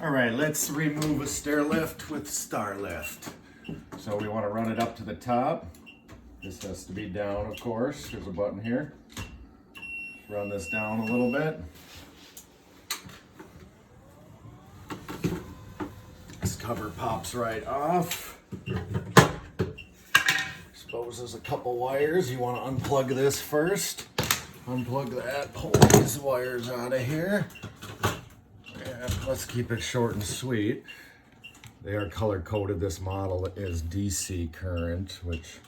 All right, let's remove a stair lift with Stairlift. So we want to run it up to the top. This has to be down, of course. There's a button here. Run this down a little bit. This cover pops right off. Exposes a couple wires. You want to unplug this first. Unplug that, pull these wires out of here. And let's keep it short and sweet. They are color coded. This model is DC current, which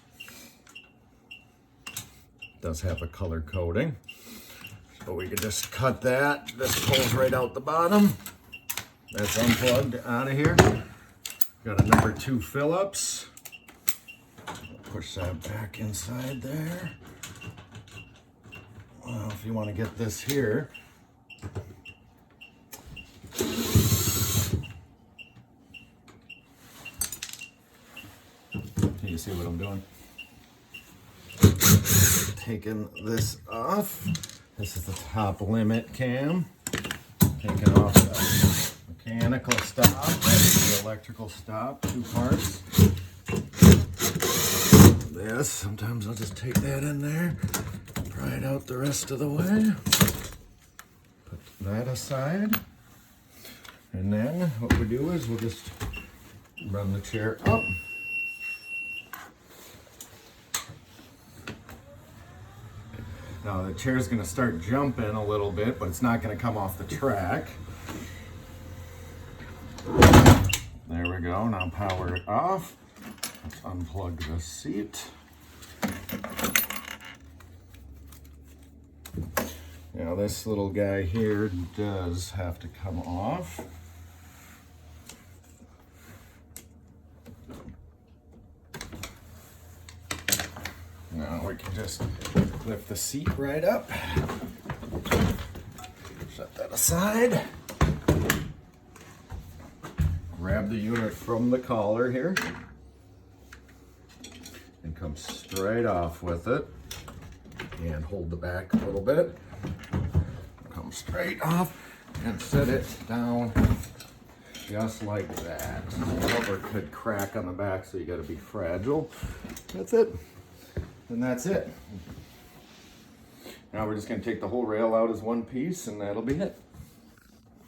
does have a color coding. So we can just cut that. This pulls right out the bottom. That's unplugged out of here. Got a number 2 Phillips. Push that back inside there. Well, if you want to get this here, can you see what I'm doing? Taking this off. This is the top limit cam. Taking off the mechanical stop. That's the electrical stop. 2 parts. This, sometimes I'll just take that in there. Pry it out the rest of the way. Put that aside. And then what we do is we'll just run the chair up. Now the chair's going to start jumping a little bit, but it's not going to come off the track. There we go. Now power it off. Let's unplug the seat. Now this little guy here does have to come off. Now we can just lift the seat right up. Set that aside. Grab the unit from the collar here and come straight off with it. And hold the back a little bit. Come straight off and set it down just like that. The rubber could crack on the back, so you got to be fragile. That's it. And that's it. Now we're just going to take the whole rail out as one piece, and that'll be it.